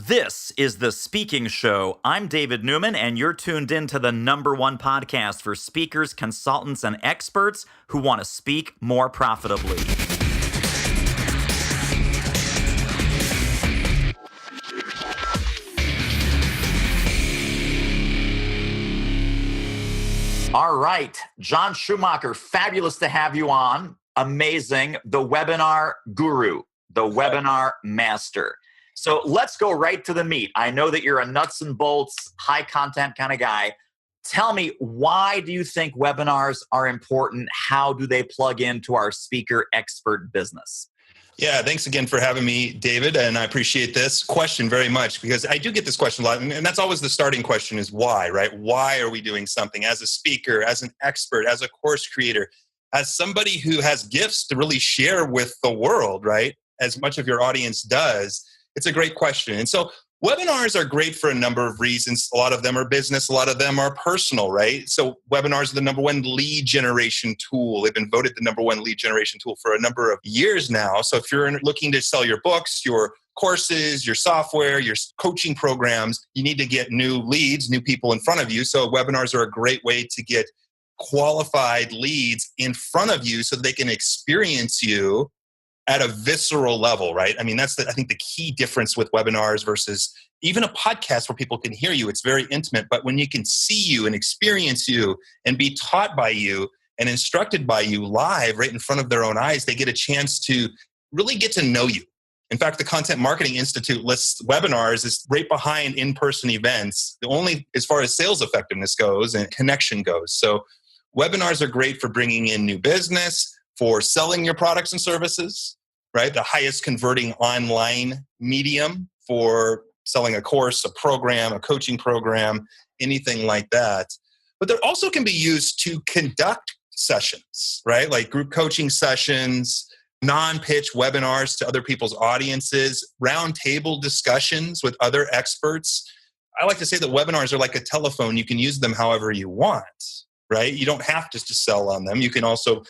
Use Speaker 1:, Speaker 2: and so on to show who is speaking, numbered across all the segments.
Speaker 1: This is The Speaking Show. I'm David Newman, and you're tuned in to the #1 podcast for speakers, consultants, and experts who want to speak more profitably. All right, Jon Schumacher, fabulous to have you on. Amazing. The webinar guru, the webinar master. So let's go right to the meat. I know that you're a nuts and bolts, high content kind of guy. Tell me, why do you think webinars are important? How do they plug into our speaker expert business?
Speaker 2: Yeah, thanks again for having me, David. And I appreciate this question very much because I do get this question a lot. And that's always the starting question is why, right? Why are we doing something as a speaker, as an expert, as a course creator, as somebody who has gifts to really share with the world, right? As much of your audience does. It's a great question. And so webinars are great for a number of reasons. A lot of them are business. A lot of them are personal, right? So webinars are the #1 lead generation tool. They've been voted the #1 lead generation tool for a number of years now. So if you're looking to sell your books, your courses, your software, your coaching programs, you need to get new leads, new people in front of you. So webinars are a great way to get qualified leads in front of you so they can experience you at a visceral level, right? I mean, that's I think the key difference with webinars versus even a podcast where people can hear you. It's very intimate, but when you can see you and experience you and be taught by you and instructed by you live right in front of their own eyes, they get a chance to really get to know you. In fact, the Content Marketing Institute lists webinars is right behind in-person events, only as far as sales effectiveness goes and connection goes. So webinars are great for bringing in new business, for selling your products and services, right? The highest converting online medium for selling a course, a program, a coaching program, anything like that. But they also can be used to conduct sessions, right? Like group coaching sessions, non-pitch webinars to other people's audiences, roundtable discussions with other experts. I like to say that webinars are like a telephone. You can use them however you want, right? You don't have to just sell on them. You can also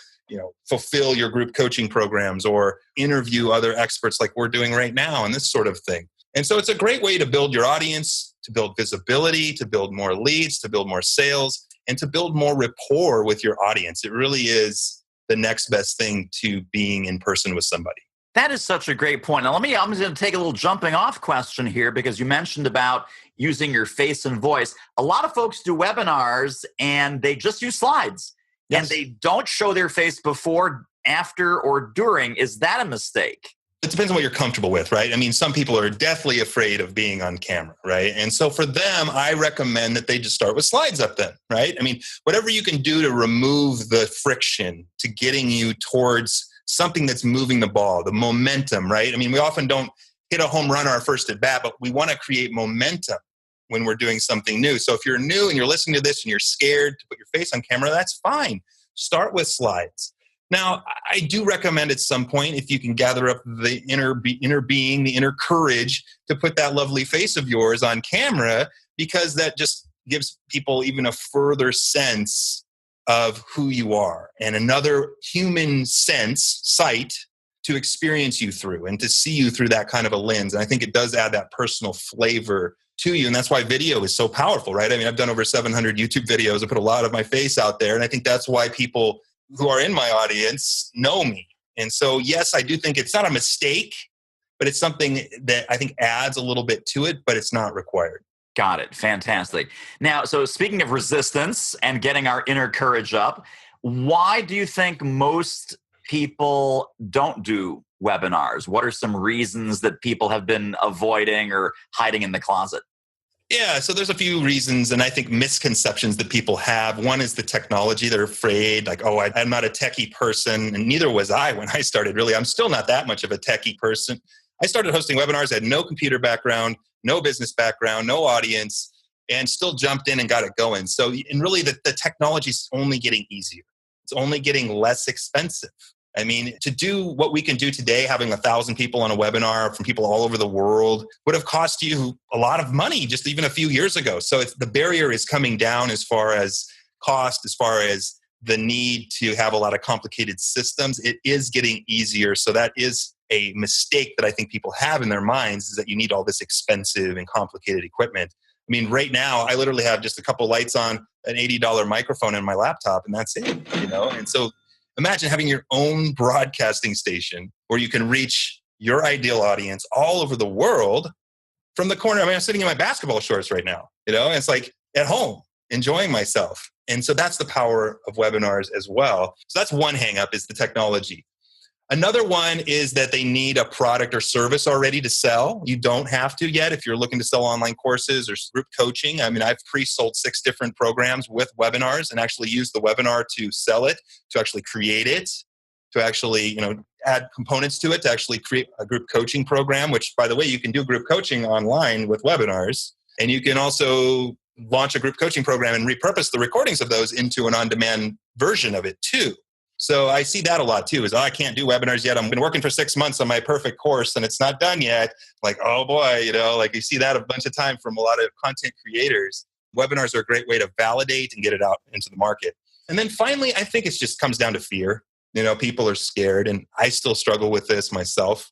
Speaker 2: fulfill your group coaching programs or interview other experts like we're doing right now and this sort of thing. And so it's a great way to build your audience, to build visibility, to build more leads, to build more sales, and to build more rapport with your audience. It really is the next best thing to being in person with somebody.
Speaker 1: That is such a great point. Now, I'm going to take a little jumping off question here because you mentioned about using your face and voice. A lot of folks do webinars and they just use slides. Yes. And they don't show their face before, after, or during. Is that a mistake?
Speaker 2: It depends on what you're comfortable with, right? I mean, some people are deathly afraid of being on camera, right? And so for them, I recommend that they just start with slides up then, right? I mean, whatever you can do to remove the friction to getting you towards something that's moving the ball, the momentum, right? I mean, we often don't hit a home run our first at bat, but we want to create momentum when we're doing something new. So if you're new and you're listening to this and you're scared to put your face on camera, that's fine. Start with slides. Now, I do recommend at some point, if you can gather up the inner being, the inner courage to put that lovely face of yours on camera, because that just gives people even a further sense of who you are and another human sight to experience you through and to see you through that kind of a lens. And I think it does add that personal flavor to you. And that's why video is so powerful, right? I mean, I've done over 700 YouTube videos. I put a lot of my face out there. And I think that's why people who are in my audience know me. And so, yes, I do think it's not a mistake, but it's something that I think adds a little bit to it, but it's not required.
Speaker 1: Got it. Fantastic. Now, so speaking of resistance and getting our inner courage up, why do you think most people don't do webinars? What are some reasons that people have been avoiding or hiding in the closet?
Speaker 2: Yeah, so there's a few reasons, and I think misconceptions that people have. One is the technology. They're afraid, like, oh, I'm not a techie person, and neither was I when I started, really. I'm still not that much of a techie person. I started hosting webinars. I had no computer background, no business background, no audience, and still jumped in and got it going. So, and really, the technology is only getting easier. It's only getting less expensive. I mean, to do what we can do today, having 1,000 people on a webinar from people all over the world would have cost you a lot of money just even a few years ago. So the barrier is coming down as far as cost, as far as the need to have a lot of complicated systems. It is getting easier. So that is a mistake that I think people have in their minds is that you need all this expensive and complicated equipment. I mean, right now, I literally have just a couple lights on, an $80 microphone in my laptop, and that's it, And so imagine having your own broadcasting station where you can reach your ideal audience all over the world from the corner. I mean, I'm sitting in my basketball shorts right now, and it's like at home, enjoying myself. And so that's the power of webinars as well. So that's one hang up, is the technology. Another one is that they need a product or service already to sell. You don't have to yet if you're looking to sell online courses or group coaching. I mean, I've pre-sold 6 different programs with webinars and actually used the webinar to sell it, to actually create it, to actually, add components to it, to actually create a group coaching program, which, by the way, you can do group coaching online with webinars. And you can also launch a group coaching program and repurpose the recordings of those into an on-demand version of it too. So I see that a lot too, is, I can't do webinars yet. I've been working for 6 months on my perfect course and it's not done yet. Like, oh boy, like you see that a bunch of time from a lot of content creators. Webinars are a great way to validate and get it out into the market. And then finally, I think it just comes down to fear. People are scared, and I still struggle with this myself.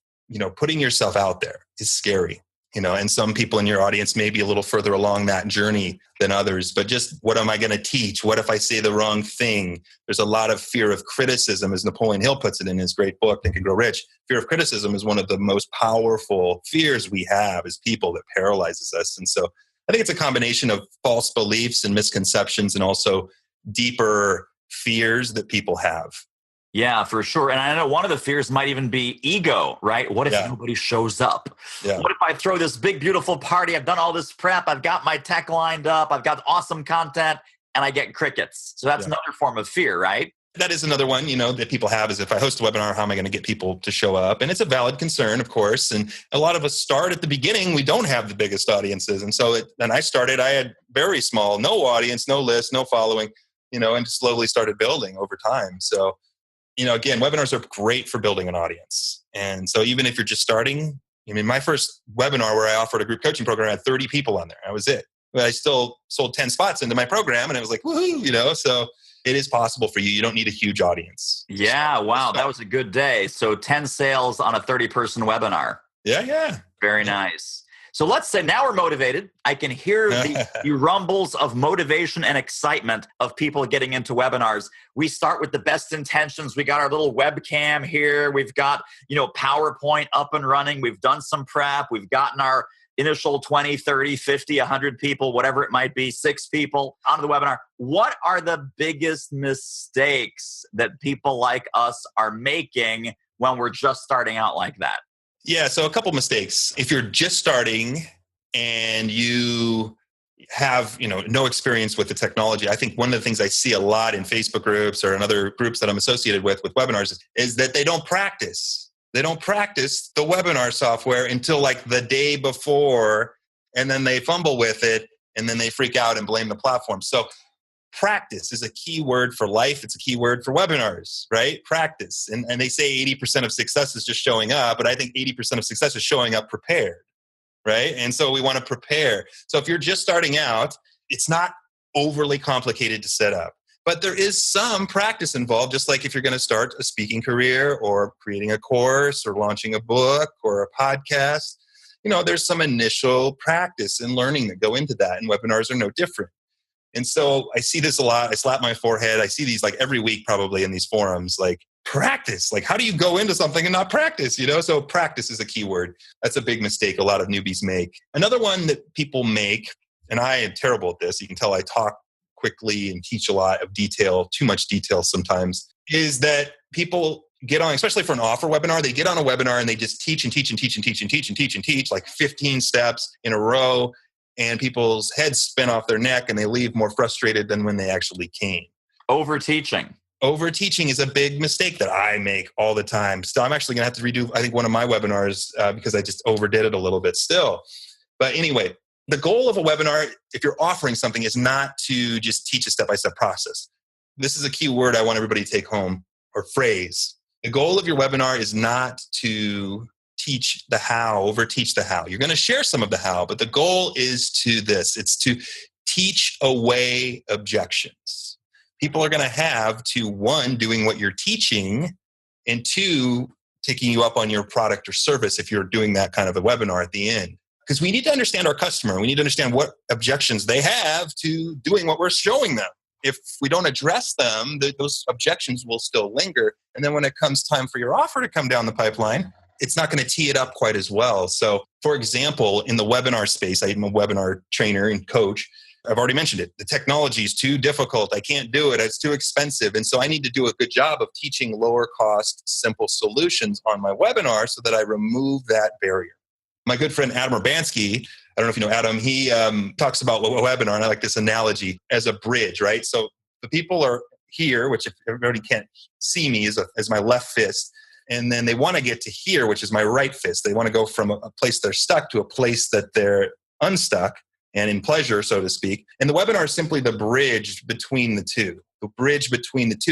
Speaker 2: Putting yourself out there is scary. And some people in your audience may be a little further along that journey than others, but just, what am I going to teach? What if I say the wrong thing? There's a lot of fear of criticism, as Napoleon Hill puts it in his great book, Think and Grow Rich. Fear of criticism is one of the most powerful fears we have as people, that paralyzes us. And so I think it's a combination of false beliefs and misconceptions, and also deeper fears that people have.
Speaker 1: Yeah, for sure. And I know one of the fears might even be ego, right? What if nobody shows up? Yeah. What if I throw this big, beautiful party? I've done all this prep. I've got my tech lined up. I've got awesome content, and I get crickets. So that's another form of fear, right?
Speaker 2: That is another one, that people have, is, if I host a webinar, how am I going to get people to show up? And it's a valid concern, of course. And a lot of us start at the beginning. We don't have the biggest audiences. And so when I started, I had very small, no audience, no list, no following, and slowly started building over time. So, again, webinars are great for building an audience. And so even if you're just starting, my first webinar where I offered a group coaching program, I had 30 people on there. That was it. But I still sold 10 spots into my program, and it was like, woohoo, so it is possible for you. You don't need a huge audience.
Speaker 1: Yeah, wow, that was a good day. So 10 sales on a 30-person webinar.
Speaker 2: Yeah.
Speaker 1: Very nice. So let's say now we're motivated. I can hear the rumbles of motivation and excitement of people getting into webinars. We start with the best intentions. We got our little webcam here. We've got, PowerPoint up and running. We've done some prep. We've gotten our initial 20, 30, 50, 100 people, whatever it might be, 6 people onto the webinar. What are the biggest mistakes that people like us are making when we're just starting out like that?
Speaker 2: Yeah, so a couple mistakes. If you're just starting and you have, no experience with the technology, I think one of the things I see a lot in Facebook groups or in other groups that I'm associated with webinars is that they don't practice. They don't practice the webinar software until like the day before, and then they fumble with it, and then they freak out and blame the platform. So practice is a key word for life. It's a key word for webinars, right? Practice. And they say 80% of success is just showing up, but I think 80% of success is showing up prepared, right? And so we want to prepare. So if you're just starting out, it's not overly complicated to set up, but there is some practice involved, just like if you're going to start a speaking career or creating a course or launching a book or a podcast. There's some initial practice and learning that go into that, and webinars are no different. And so I see this a lot. I slap my forehead. I see these like every week probably in these forums, like practice. Like, how do you go into something and not practice? So practice is a key word. That's a big mistake a lot of newbies make. Another one that people make, and I am terrible at this, you can tell I talk quickly and teach a lot of detail, too much detail sometimes, is that people get on, especially for an offer webinar, they get on a webinar and they just teach and teach and teach and teach and teach and teach and teach like 15 steps in a row. And people's heads spin off their neck and they leave more frustrated than when they actually came.
Speaker 1: Overteaching.
Speaker 2: Overteaching is a big mistake that I make all the time. So I'm actually going to have to redo, I think, one of my webinars because I just overdid it a little bit still. But anyway, the goal of a webinar, if you're offering something, is not to just teach a step-by-step process. This is a key word I want everybody to take home, or phrase. The goal of your webinar is not to teach the how, overteach the how. You're going to share some of the how, but the goal is to this. It's to teach away objections. People are going to have to, one, doing what you're teaching, and two, taking you up on your product or service if you're doing that kind of a webinar at the end. Because we need to understand our customer. We need to understand what objections they have to doing what we're showing them. If we don't address them, those objections will still linger. And then when it comes time for your offer to come down the pipeline, it's not going to tee it up quite as well. So, for example, in the webinar space, I'm a webinar trainer and coach. I've already mentioned it. The technology is too difficult. I can't do it. It's too expensive. And so I need to do a good job of teaching lower cost, simple solutions on my webinar so that I remove that barrier. My good friend, Adam Urbanski, I don't know if you know Adam, he talks about a webinar, and I like this analogy, as a bridge, right? So the people are here, which if everybody can't see me, is my left fist. And then they want to get to here, which is my right fist. They want to go from a place they're stuck to a place that they're unstuck and in pleasure, so to speak. And the webinar is simply the bridge between the two,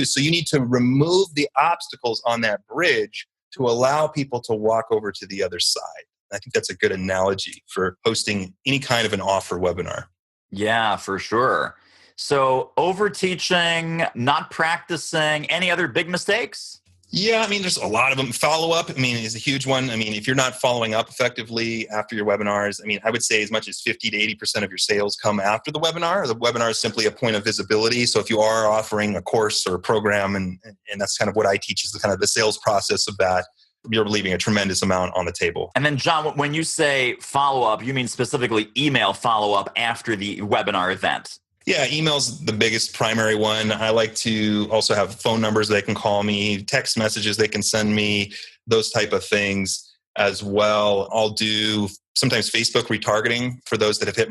Speaker 2: So you need to remove the obstacles on that bridge to allow people to walk over to the other side. I think that's a good analogy for hosting any kind of an offer webinar.
Speaker 1: Yeah, for sure. So overteaching, not practicing, any other big mistakes?
Speaker 2: Yeah, I mean, there's a lot of them. Follow-up, I mean, is a huge one. I mean, if you're not following up effectively after your webinars, I mean, I would say as much as 50 to 80% of your sales come after the webinar. The webinar is simply a point of visibility. So if you are offering a course or a program, and that's kind of what I teach is the kind of the sales process of that, you're leaving a tremendous amount on the table.
Speaker 1: And then, John, when you say follow-up, you mean specifically email follow-up after the webinar event?
Speaker 2: Yeah, email's the biggest primary one. I like to also have phone numbers they can call me, text messages they can send me, those type of things as well. I'll do sometimes Facebook retargeting for those that have hit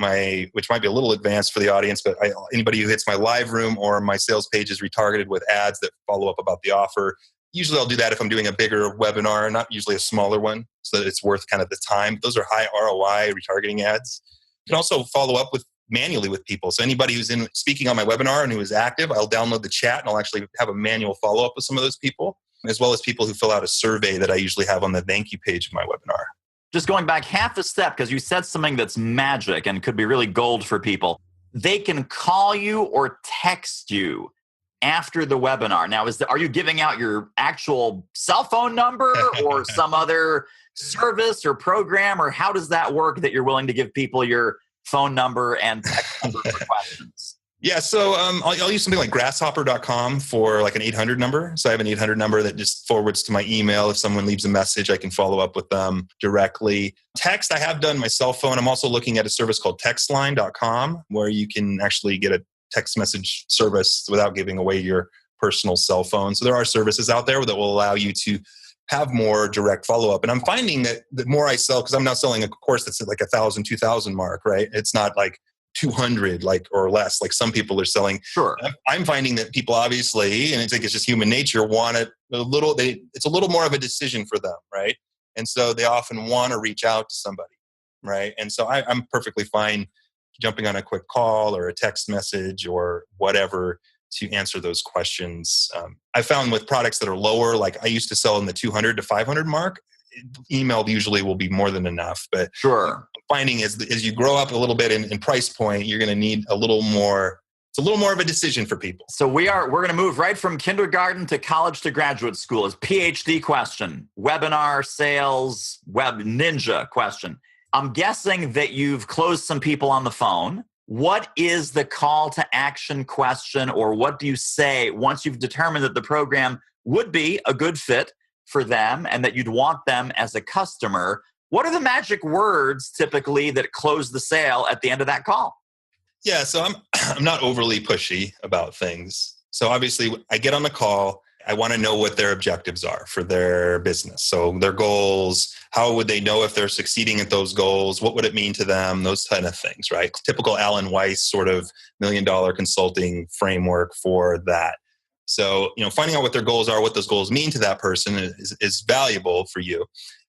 Speaker 2: which might be a little advanced for the audience, but anybody who hits my live room or my sales page is retargeted with ads that follow up about the offer. Usually I'll do that if I'm doing a bigger webinar, not usually a smaller one, so that it's worth kind of the time. Those are high ROI retargeting ads. You can also follow up manually with people. So anybody who's speaking on my webinar and who is active, I'll download the chat and I'll actually have a manual follow-up with some of those people, as well as people who fill out a survey that I usually have on the thank you page of my webinar.
Speaker 1: Just going back half a step, because you said something that's magic and could be really gold for people. They can call you or text you after the webinar. Now, are you giving out your actual cell phone number or some other service or program, or how does that work that you're willing to give people your phone number and text number for questions?
Speaker 2: Yeah, so I'll use something like grasshopper.com for like an 800 number. So I have an 800 number that just forwards to my email. If someone leaves a message, I can follow up with them directly. Text, I have done my cell phone. I'm also looking at a service called textline.com where you can actually get a text message service without giving away your personal cell phone. So there are services out there that will allow you to have more direct follow-up. And I'm finding that the more I sell, because I'm now selling a course that's at like 1,000, 2,000 mark, right? It's not like 200 or less, like some people are selling.
Speaker 1: Sure.
Speaker 2: I'm finding that people obviously, and I think it's just human nature, want it it's a little more of a decision for them, right? And so they often want to reach out to somebody, right? And so I'm perfectly fine jumping on a quick call or a text message or whatever to answer those questions. I found with products that are lower, like I used to sell in the 200 to 500 mark, email usually will be more than enough. But
Speaker 1: sure,
Speaker 2: finding as you grow up a little bit in price point, you're going to need a little more. It's a little more of a decision for people.
Speaker 1: So we're going to move right from kindergarten to college to graduate school. Is PhD question, webinar sales, web ninja question. I'm guessing that you've closed some people on the phone. What is the call to action question, or what do you say once you've determined that the program would be a good fit for them and that you'd want them as a customer? What are the magic words typically that close the sale at the end of that call?
Speaker 2: Yeah, so I'm not overly pushy about things. So obviously I get on the call, I want to know what their objectives are for their business. So their goals, how would they know if they're succeeding at those goals? What would it mean to them? Those kind of things, right? Typical Alan Weiss sort of $1 million consulting framework for that. So, finding out what their goals are, what those goals mean to that person is valuable for you.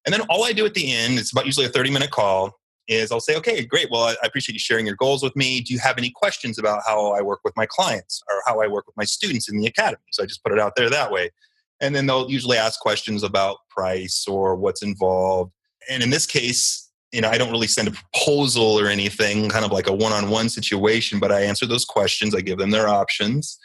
Speaker 2: And then all I do at the end, it's about usually a 30-minute call, is I'll say, okay, great. Well, I appreciate you sharing your goals with me. Do you have any questions about how I work with my clients or how I work with my students in the academy? So I just put it out there that way. And then they'll usually ask questions about price or what's involved. And in this case, I don't really send a proposal or anything, kind of like a one-on-one situation, but I answer those questions. I give them their options.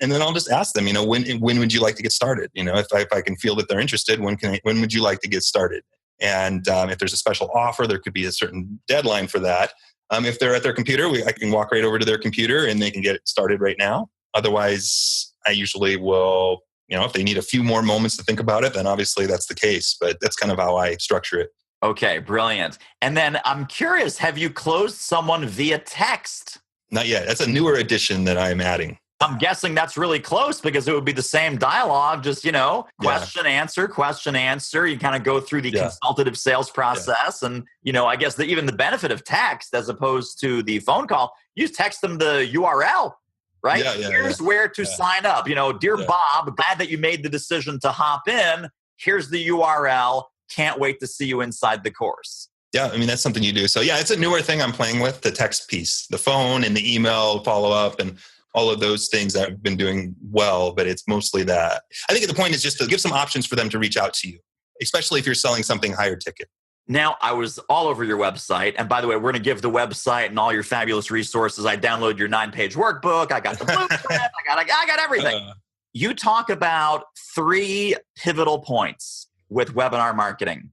Speaker 2: And then I'll just ask them, when would you like to get started? If I can feel that they're interested, when would you like to get started? And if there's a special offer, there could be a certain deadline for that. If they're at their computer, I can walk right over to their computer and they can get it started right now. Otherwise, I usually will, if they need a few more moments to think about it, then obviously that's the case. But that's kind of how I structure it.
Speaker 1: Okay, brilliant. And then I'm curious, have you closed someone via text?
Speaker 2: Not yet. That's a newer addition that I'm adding.
Speaker 1: I'm guessing that's really close because it would be the same dialogue, just, question, answer. You kind of go through the consultative sales process. And, I guess even the benefit of text as opposed to the phone call, you text them the URL, right? Here's where to sign up. Dear Bob, glad that you made the decision to hop in. Here's the URL. Can't wait to see you inside the course.
Speaker 2: Yeah, that's something you do. So it's a newer thing I'm playing with, the text piece, the phone and the email follow-up and all of those things that I've been doing well, but it's mostly that. I think the point is just to give some options for them to reach out to you, especially if you're selling something higher ticket. Now,
Speaker 1: I was all over your website. And by the way, we're going to give the website and all your fabulous resources. I download your 9-page workbook. I got the blueprint. I got everything. You talk about 3 pivotal points with webinar marketing.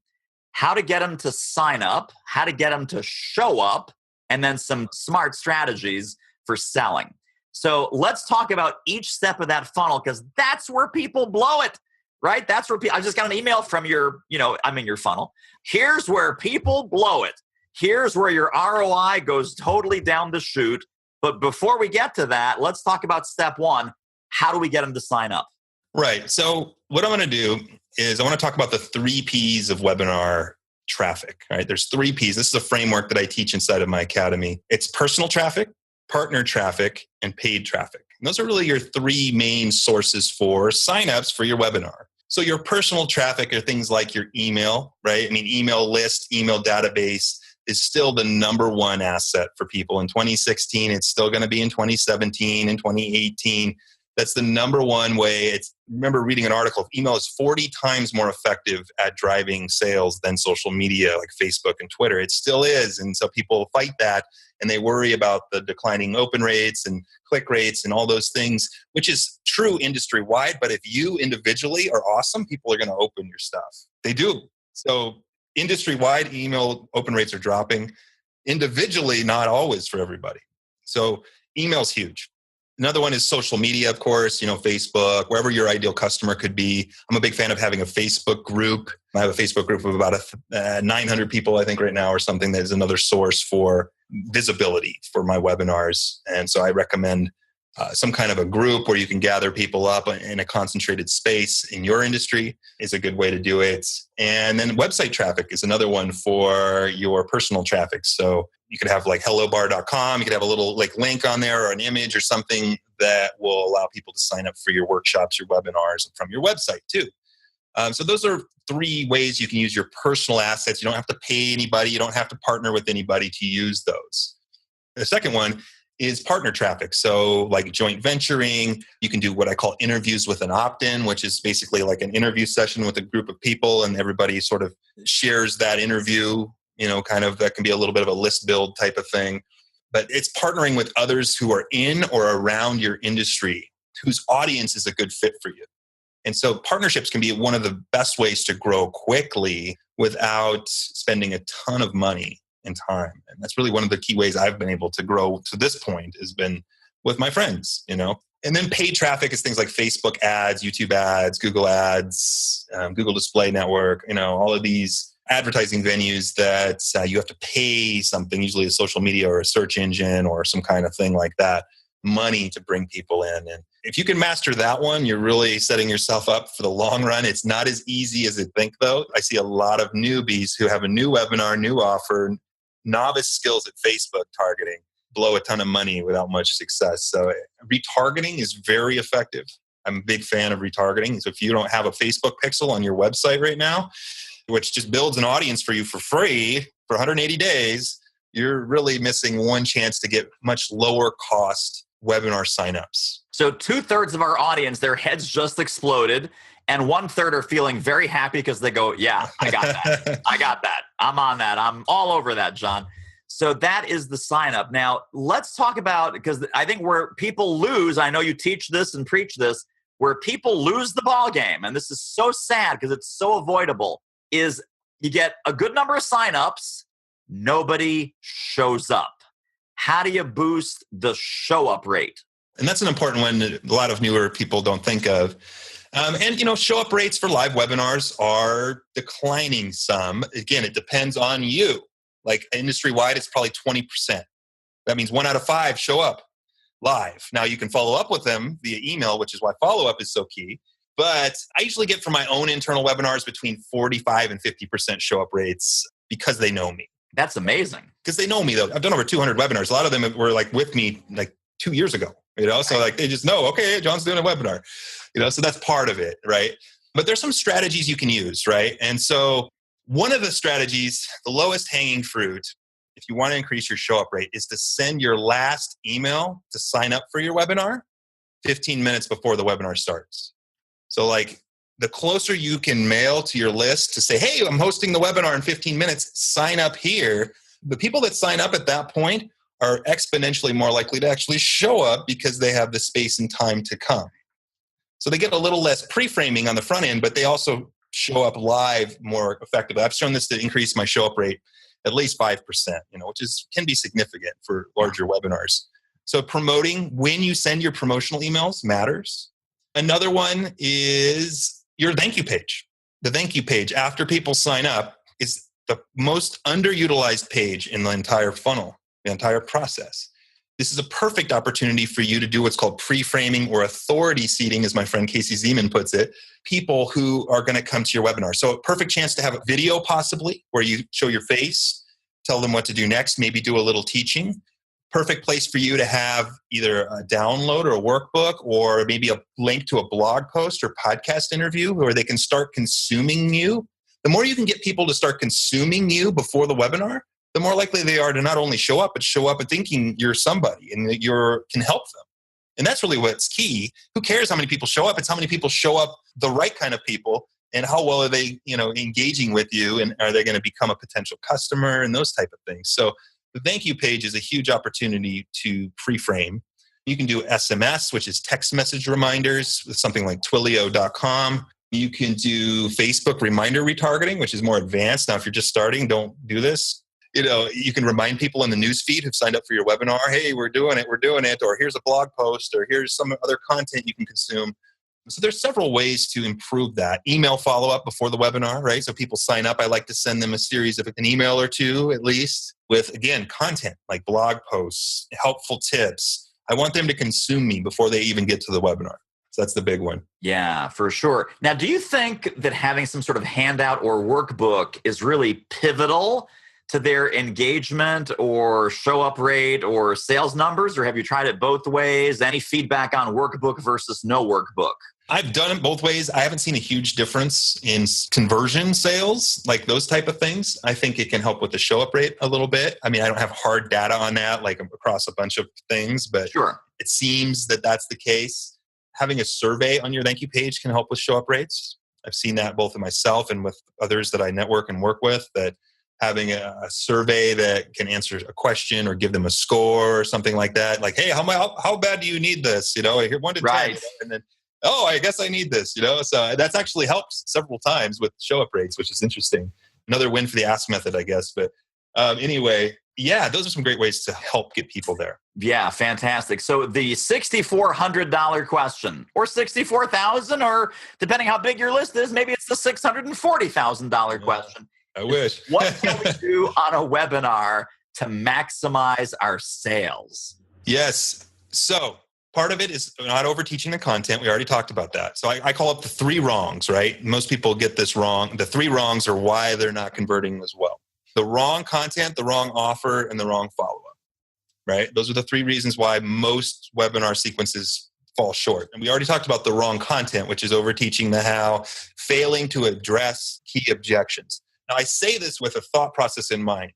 Speaker 1: How to get them to sign up, how to get them to show up, and then some smart strategies for selling. So let's talk about each step of that funnel because that's where people blow it, right? That's where I just got an email from I'm in your funnel. Here's where people blow it. Here's where your ROI goes totally down the chute. But before we get to that, let's talk about step 1. How do we get them to sign up?
Speaker 2: Right. So what I'm going to do is I want to talk about the 3 Ps of webinar traffic. Right? There's 3 Ps. This is a framework that I teach inside of my academy. It's personal traffic, partner traffic, and paid traffic. And those are really your 3 main sources for signups for your webinar. So your personal traffic are things like your email, right? Email list, email database is still the number 1 asset for people in 2016. It's still going to be in 2017 and 2018. That's the number 1 way. Remember reading an article, email is 40 times more effective at driving sales than social media like Facebook and Twitter. It still is. And so people fight that and they worry about the declining open rates and click rates and all those things, which is true industry-wide. But if you individually are awesome, people are going to open your stuff. They do. So industry-wide, email open rates are dropping. Individually, not always for everybody. So email's huge. Another one is social media, of course, Facebook, wherever your ideal customer could be. I'm a big fan of having a Facebook group. I have a Facebook group of about 900 people, I think, right now or something. That is another source for visibility for my webinars. And so I recommend some kind of a group where you can gather people up in a concentrated space in your industry is a good way to do it. And then website traffic is another one for your personal traffic. So you could have like hellobar.com. You could have a little link on there or an image or something that will allow people to sign up for your workshops, your webinars from your website too. So those are 3 ways you can use your personal assets. You don't have to pay anybody. You don't have to partner with anybody to use those. The second one is partner traffic. So like joint venturing, you can do what I call interviews with an opt-in, which is basically like an interview session with a group of people and everybody sort of shares that interview, that can be a little bit of a list build type of thing. But it's partnering with others who are in or around your industry, whose audience is a good fit for you. And so partnerships can be one of the best ways to grow quickly without spending a ton of money and time. And that's really one of the key ways I've been able to grow to this point has been with my friends, And then paid traffic is things like Facebook ads, YouTube ads, Google ads, Google Display Network, all of these advertising venues that you have to pay something, usually a social media or a search engine or some kind of thing like that, money to bring people in. And if you can master that one, you're really setting yourself up for the long run. It's not as easy as you think, though. I see a lot of newbies who have a new webinar, new offer, novice skills at Facebook targeting, blow a ton of money without much success. So retargeting is very effective. I'm a big fan of retargeting. So if you don't have a Facebook pixel on your website right now, which just builds an audience for you for free for 180 days, you're really missing one chance to get much lower cost webinar signups.
Speaker 1: So 2/3 of our audience, their heads just exploded. And 1/3 are feeling very happy because they go, yeah, I got that. I got that. I'm on that. I'm all over that, Jon. So that is the sign up. Now, let's talk about, because I think where people lose, I know you teach this and preach this, where people lose the ball game, and this is so sad because it's so avoidable, is you get a good number of signups, nobody shows up. How do you boost the show up rate?
Speaker 2: And that's an important one that a lot of newer people don't think of. Show up rates for live webinars are declining some. Again, it depends on you. Like industry-wide, it's probably 20%. That means 1 out of 5 show up live. Now, you can follow up with them via email, which is why follow-up is so key. But I usually get from my own internal webinars between 45 and 50% show-up rates because they know me.
Speaker 1: That's amazing.
Speaker 2: Because they know me, though. I've done over 200 webinars. A lot of them were like with me like 2 years ago, So like they just know, okay, Jon's doing a webinar, so that's part of it, right? But there's some strategies you can use, right? And so one of the strategies, the lowest hanging fruit, if you want to increase your show up rate, is to send your last email to sign up for your webinar 15 minutes before the webinar starts. So like the closer you can mail to your list to say, hey, I'm hosting the webinar in 15 minutes, sign up here. The people that sign up at that point are exponentially more likely to actually show up because they have the space and time to come. So they get a little less pre-framing on the front end, but they also show up live more effectively. I've shown this to increase my show up rate at least 5%, which can be significant for larger webinars. So promoting when you send your promotional emails matters. Another one is your thank you page. The thank you page after people sign up is the most underutilized page in the entire funnel, the entire process. This is a perfect opportunity for you to do what's called pre-framing or authority seating, as my friend Casey Zeman puts it, people who are going to come to your webinar. So a perfect chance to have a video possibly where you show your face, tell them what to do next, maybe do a little teaching. Perfect place for you to have either a download or a workbook or maybe a link to a blog post or podcast interview where they can start consuming you. The more you can get people to start consuming you before the webinar, the more likely they are to not only show up, but show up and thinking you're somebody and that you can help them. And that's really what's key. Who cares how many people show up? It's how many people show up, the right kind of people, and how well are they, engaging with you, and are they going to become a potential customer and those type of things. So the thank you page is a huge opportunity to pre-frame. You can do SMS, which is text message reminders with something like Twilio.com. You can do Facebook reminder retargeting, which is more advanced. Now, if you're just starting, don't do this. You can remind people in the newsfeed who've signed up for your webinar, hey, we're doing it, or here's a blog post, or here's some other content you can consume. So there's several ways to improve that. Email follow-up before the webinar, right? So people sign up. I like to send them a series of an email or two, at least, with, again, content like blog posts, helpful tips. I want them to consume me before they even get to the webinar. So that's the big one.
Speaker 1: Yeah, for sure. Now, do you think that having some sort of handout or workbook is really pivotal to their engagement or show up rate or sales numbers, or have you tried it both ways? Any feedback on workbook versus no workbook?
Speaker 2: I've done it both ways. I haven't seen a huge difference in conversion sales, like those type of things. I think it can help with the show up rate a little bit. I mean, I don't have hard data on that, like across a bunch of things, but
Speaker 1: sure,
Speaker 2: it seems that that's the case. Having a survey on your thank you page can help with show up rates. I've seen that both in myself and with others that I network and work with, that having a survey that can answer a question or give them a score or something like that. Like, hey, how bad do you need this? Here 1 to 10. And then, I guess I need this, So that's actually helped several times with show up rates, which is interesting. Another win for the ask method, I guess. But anyway, yeah, those are some great ways to help get people there.
Speaker 1: Yeah, fantastic. So the $6,400 question, or $64,000, or depending how big your list is, maybe it's the $640,000 question.
Speaker 2: I wish.
Speaker 1: What can we do on a webinar to maximize our sales?
Speaker 2: Yes. So part of it is not over teaching the content. We already talked about that. So I call it the 3 wrongs, right? Most people get this wrong. The 3 wrongs are why they're not converting as well. The wrong content, the wrong offer, and the wrong follow-up, right? Those are the 3 reasons why most webinar sequences fall short. And we already talked about the wrong content, which is over teaching the how, failing to address key objections. Now, I say this with a thought process in mind.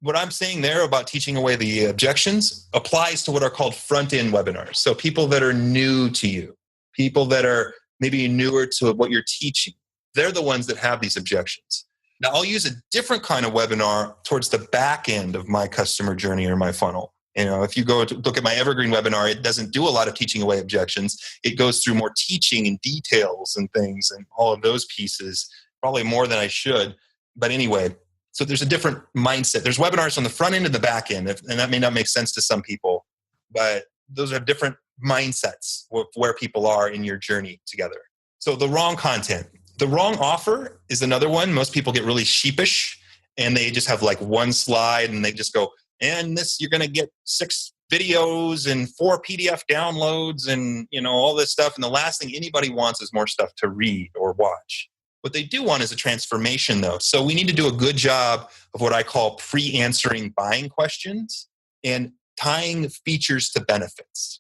Speaker 2: What I'm saying there about teaching away the objections applies to what are called front-end webinars. So people that are new to you, people that are maybe newer to what you're teaching, they're the ones that have these objections. Now, I'll use a different kind of webinar towards the back end of my customer journey or my funnel. If you go to look at my evergreen webinar, it doesn't do a lot of teaching away objections. It goes through more teaching and details and things and all of those pieces, probably more than I should. But anyway, so there's a different mindset. There's webinars on the front end and the back end, and that may not make sense to some people, but those are different mindsets of where people are in your journey together. So the wrong content. The wrong offer is another one. Most people get really sheepish and they just have like one slide and they just go, and this, you're going to get 6 videos and 4 PDF downloads and, all this stuff. And the last thing anybody wants is more stuff to read or watch. What they do want is a transformation though. So we need to do a good job of what I call pre-answering buying questions and tying features to benefits.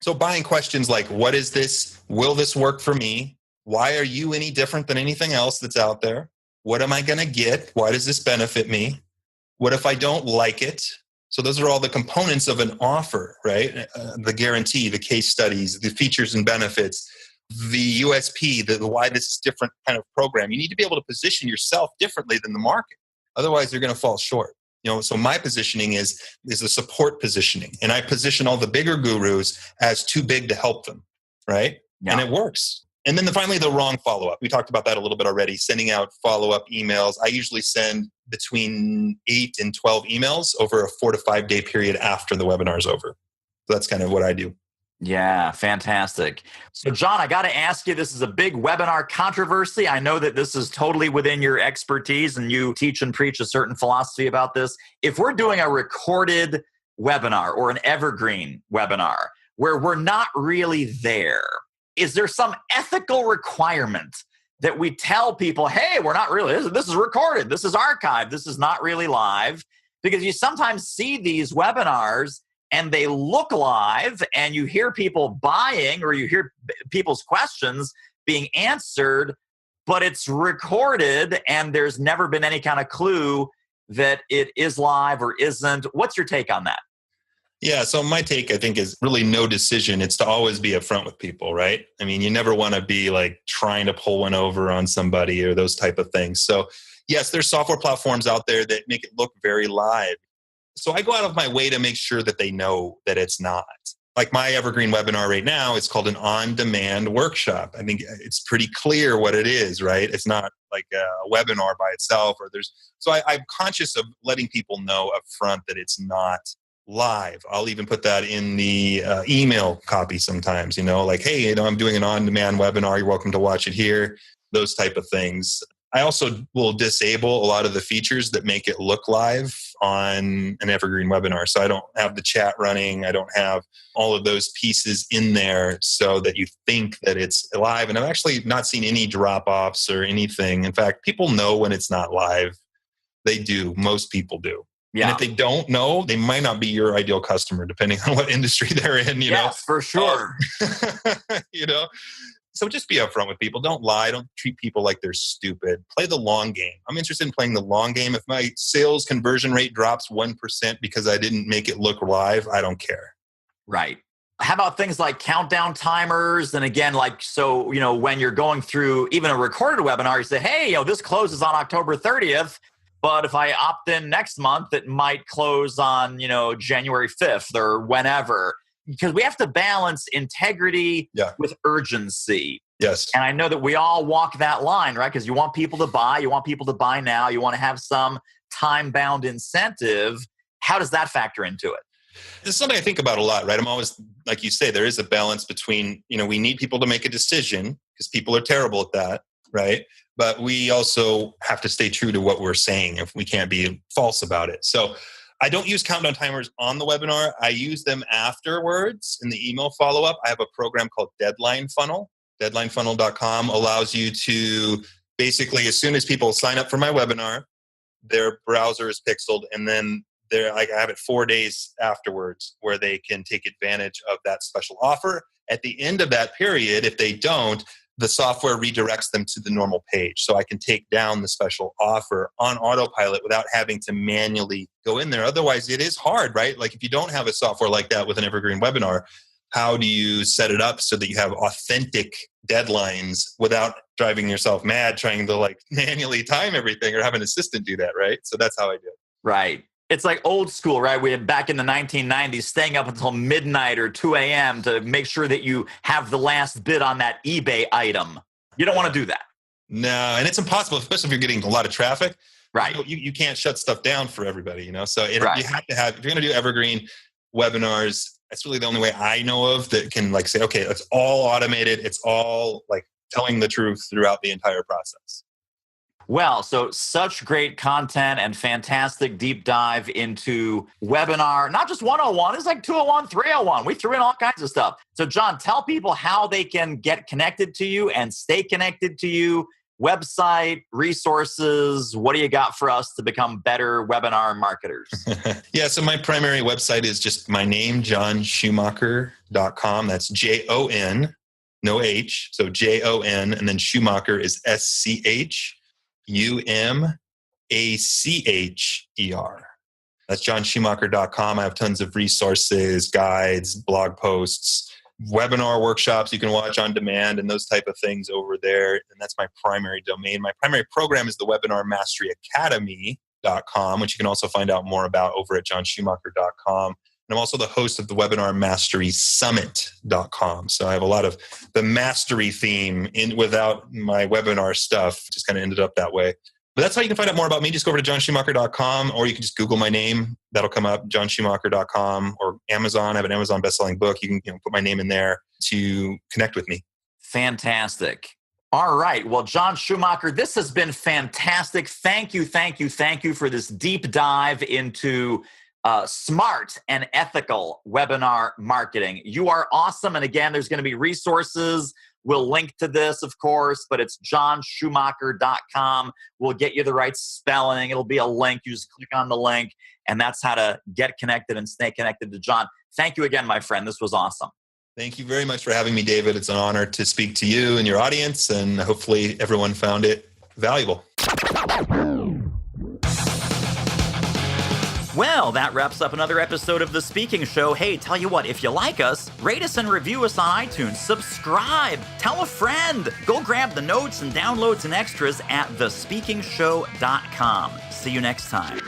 Speaker 2: So buying questions like, what is this? Will this work for me? Why are you any different than anything else that's out there? What am I going to get? Why does this benefit me? What if I don't like it? So those are all the components of an offer, right? The guarantee, the case studies, the features and benefits, the USP, the why this is different kind of program. You need to be able to position yourself differently than the market. Otherwise, you're going to fall short. So my positioning is a support positioning. And I position all the bigger gurus as too big to help them, right? Yeah. And it works. And then finally, the wrong follow-up. We talked about that a little bit already, sending out follow-up emails. I usually send between 8 and 12 emails over a 4 to 5 day period after the webinar is over. So that's kind of what I do.
Speaker 1: Yeah, fantastic. So Jon, I got to ask you, this is a big webinar controversy. I know that this is totally within your expertise and you teach and preach a certain philosophy about this. If we're doing a recorded webinar or an evergreen webinar where we're not really there, is there some ethical requirement that we tell people, hey, we're not really, this is recorded, this is archived, this is not really live? Because you sometimes see these webinars and they look live and you hear people buying or you hear people's questions being answered, but it's recorded and there's never been any kind of clue that it is live or isn't. What's your take on that?
Speaker 2: Yeah, so my take, I think, is really no decision. It's to always be upfront with people, right? I mean, you never want to be like trying to pull one over on somebody or those type of things. So yes, there's software platforms out there that make it look very live. So I go out of my way to make sure that they know that it's not. Like my evergreen webinar right now, it's called an on-demand workshop. I think it's pretty clear what it is, right? It's not like a webinar by itself. I'm conscious of letting people know up front that it's not live. I'll even put that in the email copy sometimes, like, hey, I'm doing an on-demand webinar. You're welcome to watch it here, those type of things. I also will disable a lot of the features that make it look live on an evergreen webinar. So I don't have the chat running. I don't have all of those pieces in there so that you think that it's live. And I've actually not seen any drop-offs or anything. In fact, people know when it's not live. They do. Most people do. Yeah. And if they don't know, they might not be your ideal customer, depending on what industry they're in,
Speaker 1: Yes, for sure.
Speaker 2: So just be upfront with people. Don't lie. Don't treat people like they're stupid. Play the long game. I'm interested in playing the long game. If my sales conversion rate drops 1% because I didn't make it look live, I don't care.
Speaker 1: Right. How about things like countdown timers? And again, when you're going through even a recorded webinar, you say, hey, this closes on October 30th. But if I opt in next month, it might close on, January 5th or whenever. Because we have to balance integrity with urgency.
Speaker 2: Yes.
Speaker 1: And I know that we all walk that line, right? Because you want people to buy. You want people to buy now. You want to have some time-bound incentive. How does that factor into it?
Speaker 2: This is something I think about a lot, right? I'm always, like you say, there is a balance between, we need people to make a decision because people are terrible at that, right? But we also have to stay true to what we're saying if we can't be false about it. So I don't use countdown timers on the webinar. I use them afterwards in the email follow-up. I have a program called Deadline Funnel. DeadlineFunnel.com allows you to basically, as soon as people sign up for my webinar, their browser is pixeled, and then I have it 4 days afterwards where they can take advantage of that special offer. At the end of that period, if they don't, the software redirects them to the normal page. So I can take down the special offer on autopilot without having to manually go in there. Otherwise, it is hard, right? Like if you don't have a software like that with an evergreen webinar, how do you set it up so that you have authentic deadlines without driving yourself mad trying to like manually time everything or have an assistant do that, right? So that's how I do it.
Speaker 1: Right. It's like old school, right? We had back in the 1990s, staying up until midnight or 2 a.m. to make sure that you have the last bid on that eBay item. You don't want to do that.
Speaker 2: No, and it's impossible, especially if you're getting a lot of traffic.
Speaker 1: Right.
Speaker 2: You can't shut stuff down for everybody, you know? So you have to have, if you're going to do evergreen webinars, that's really the only way I know of that can like say, okay, it's all automated. It's all like telling the truth throughout the entire process.
Speaker 1: Well, so such great content and fantastic deep dive into webinar, not just 101, it's like 201, 301. We threw in all kinds of stuff. So Jon, tell people how they can get connected to you and stay connected to you. Website, resources, what do you got for us to become better webinar marketers?
Speaker 2: Yeah, so my primary website is just my name, jonschumacher.com. That's Jon, no H, so Jon, and then Schumacher is SCHUMACHER. That's jonschumacher.com. I have tons of resources, guides, blog posts, webinar workshops you can watch on demand and those type of things over there. And that's my primary domain. My primary program is the Webinar Mastery Academy.com, which you can also find out more about over at jonschumacher.com. And I'm also the host of the Webinar Mastery Summit.com. So I have a lot of the mastery theme in without my webinar stuff. Just kind of ended up that way. But that's how you can find out more about me. Just go over to jonschumacher.com, or you can just Google my name. That'll come up, jonschumacher.com, or Amazon. I have an Amazon bestselling book. You can put my name in there to connect with me.
Speaker 1: Fantastic. All right. Well, Jon Schumacher, this has been fantastic. Thank you for this deep dive into smart and ethical webinar marketing. You are awesome. And again, there's going to be resources. We'll link to this, of course, but it's jonschumacher.com. We'll get you the right spelling. It'll be a link. You just click on the link, and that's how to get connected and stay connected to Jon. Thank you again, my friend. This was awesome.
Speaker 2: Thank you very much for having me, David. It's an honor to speak to you and your audience, and hopefully everyone found it valuable.
Speaker 1: Well, that wraps up another episode of The Speaking Show. Hey, tell you what, if you like us, rate us and review us on iTunes. Subscribe. Tell a friend. Go grab the notes and downloads and extras at thespeakingshow.com. See you next time.